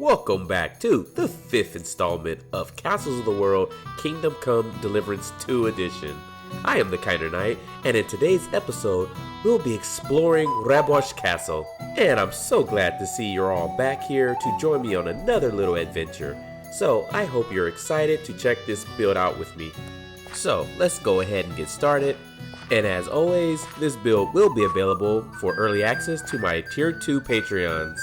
Welcome back to the 5th installment of Castles of the World Kingdom Come Deliverance II Edition. I am the Kinder Knight, and in today's episode, we'll be exploring Raborsch Castle. And I'm so glad to see you're all back here to join me on another little adventure. So I hope you're excited to check this build out with me. So let's go ahead and get started. And as always, this build will be available for early access to my Tier 2 Patreons.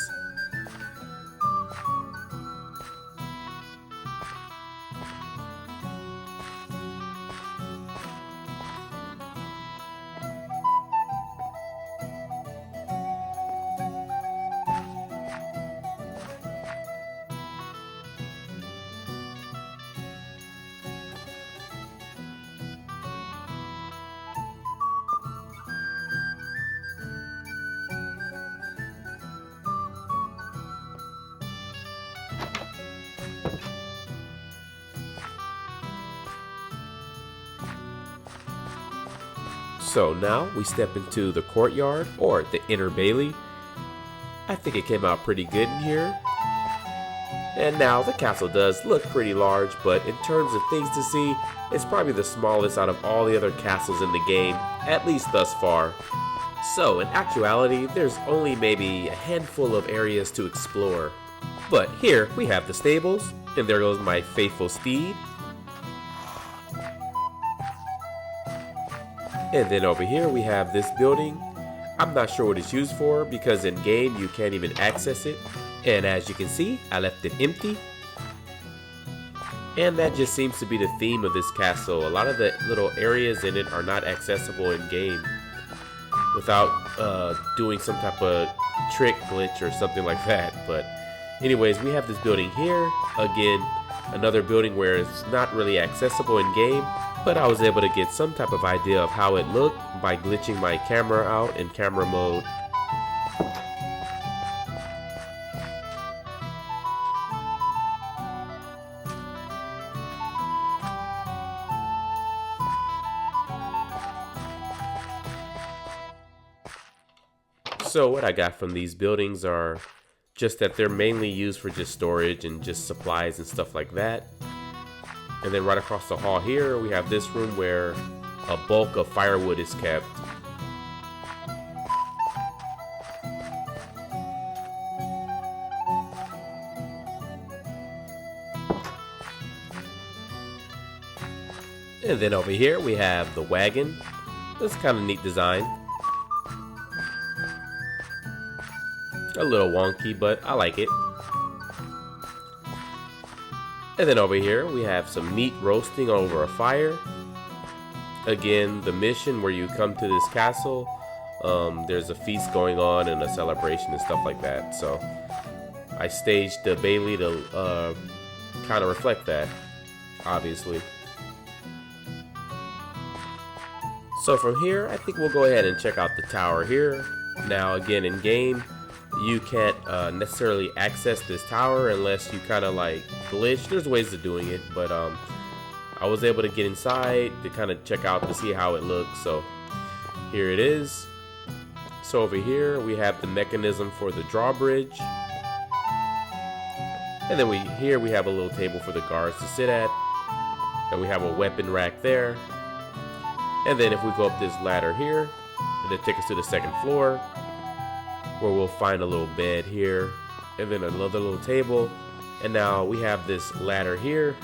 So now we step into the courtyard, or the inner bailey. I think it came out pretty good in here. And now the castle does look pretty large, but in terms of things to see, it's probably the smallest out of all the other castles in the game, at least thus far. So in actuality, there's only maybe a handful of areas to explore. But here we have the stables, and there goes my faithful steed. And then over here we have this building. I'm not sure what it's used for because in game you can't even access it. And as you can see, I left it empty. And that just seems to be the theme of this castle. A lot of the little areas in it are not accessible in game without doing some type of trick glitch or something like that. But anyways, we have this building here. Again, another building where it's not really accessible in game. But I was able to get some type of idea of how it looked by glitching my camera out in camera mode. So what I got from these buildings are just that they're mainly used for just storage and just supplies and stuff like that. And then right across the hall here, we have this room where a bulk of firewood is kept. And then over here, we have the wagon. That's kind of neat design. A little wonky, but I like it. And then over here we have some meat roasting over a fire. Again, the mission where you come to this castle, there's a feast going on and a celebration and stuff like that. So I staged the bailey to kind of reflect that, obviously. So from here, I think we'll go ahead and check out the tower here. Now again, in game, you can't necessarily access this tower unless you kind of like glitch. There's ways of doing it, but I was able to get inside to kind of check out to see how it looks. So here it is. So over here we have the mechanism for the drawbridge, and then here we have a little table for the guards to sit at, and we have a weapon rack there. And then if we go up this ladder here, it'll take us to the second floor, where we'll find a little bed here, and then another little table. And now we have this ladder here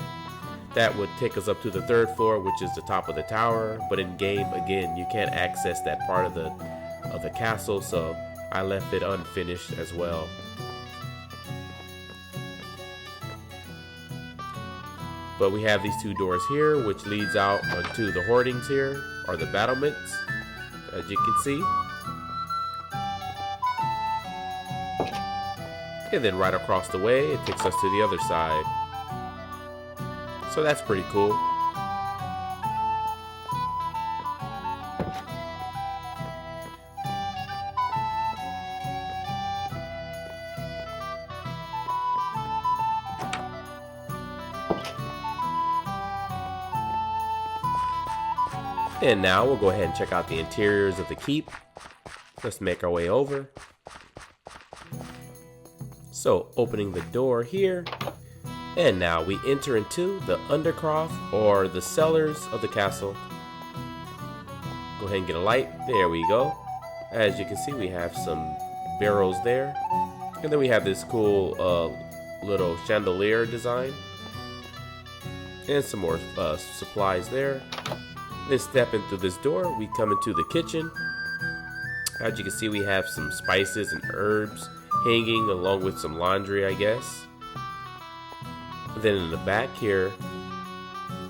that would take us up to the third floor, which is the top of the tower. But in game, again, you can't access that part of the castle, so I left it unfinished as well. But we have these two doors here, which leads out onto the hoardings here, or the battlements, as you can see. And then right across the way, it takes us to the other side. So that's pretty cool. And now we'll go ahead and check out the interiors of the keep. Let's make our way over. So opening the door here, and now we enter into the Ardacraft, or the cellars of the castle. Go ahead and get a light. There we go. As you can see, we have some barrels there, and then we have this cool little chandelier design, and some more supplies there. Then stepping through this door, we come into the kitchen. As you can see, we have some spices and herbs hanging along with some laundry, I guess. Then in the back here,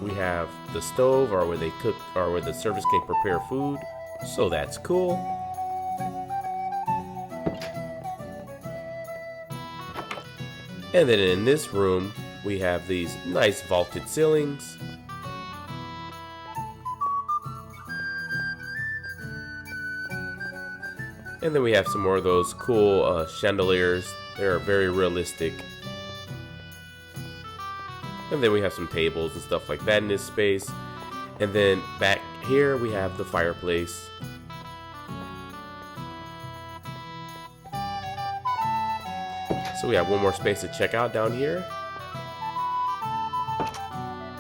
we have the stove, or where they cook, or where the servants can prepare food. So that's cool. And then in this room, we have these nice vaulted ceilings. And then we have some more of those cool chandeliers. They're very realistic. And then we have some tables and stuff like that in this space. And then back here we have the fireplace. So we have one more space to check out down here.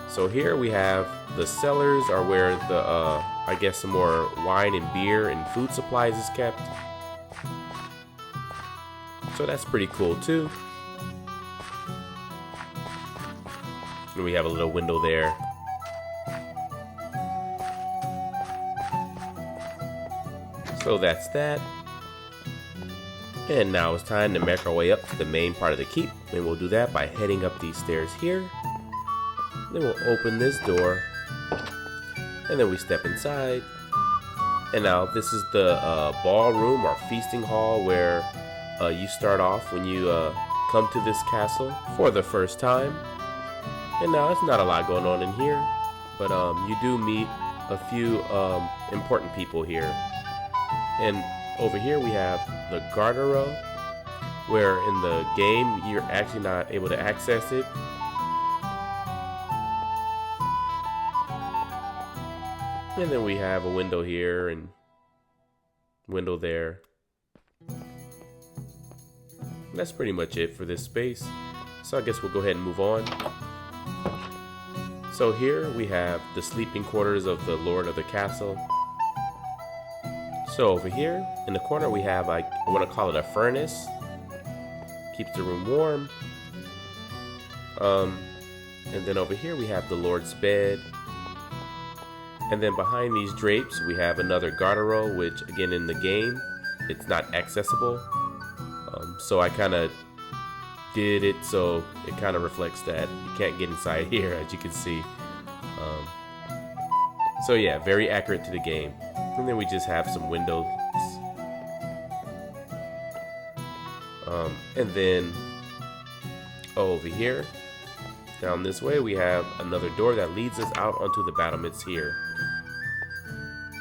So here we have the cellars, are where the I guess some more wine and beer and food supplies is kept. So that's pretty cool too. And we have a little window there. So that's that. And now it's time to make our way up to the main part of the keep. And we'll do that by heading up these stairs here. Then we'll open this door. And then we step inside. And now this is the ballroom or feasting hall where you start off when you come to this castle for the first time. And now it's not a lot going on in here, but you do meet a few important people here. And over here we have the garderobe, where in the game you're actually not able to access it. And then we have a window here and window there. That's pretty much it for this space. So I guess we'll go ahead and move on. So here we have the sleeping quarters of the Lord of the Castle. So over here in the corner we have, I want to call it a furnace. Keeps the room warm. And then over here we have the Lord's bed. And then behind these drapes we have another garderobe, which again in the game it's not accessible. So I kind of did it so it kind of reflects that you can't get inside here, as you can see. So yeah, very accurate to the game. And then we just have some windows. And then over here, down this way, we have another door that leads us out onto the battlements here.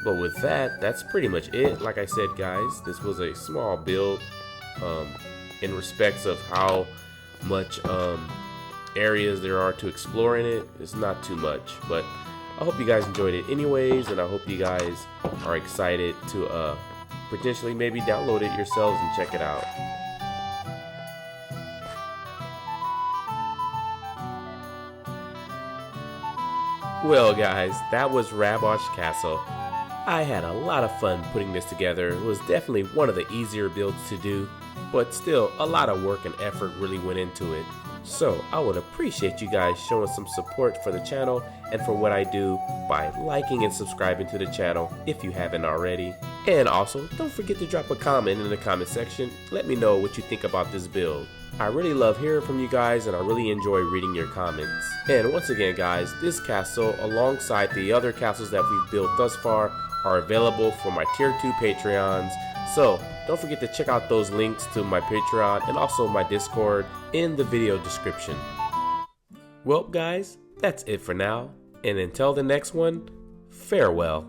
But with that, that's pretty much it. Like I said, guys, this was a small build in respects of how much areas there are to explore in it. It's not too much, but I hope you guys enjoyed it anyways, and I hope you guys are excited to potentially maybe download it yourselves and check it out. Well guys, that was Raborsch Castle. I had a lot of fun putting this together. It was definitely one of the easier builds to do, but still a lot of work and effort really went into it. So I would appreciate you guys showing some support for the channel and for what I do by liking and subscribing to the channel if you haven't already. And also, don't forget to drop a comment in the comment section. Let me know what you think about this build. I really love hearing from you guys, and I really enjoy reading your comments. And once again guys, this castle alongside the other castles that we've built thus far are available for my tier 2 Patreons. So don't forget to check out those links to my Patreon and also my Discord in the video description. Well guys, that's it for now, and until the next one, farewell.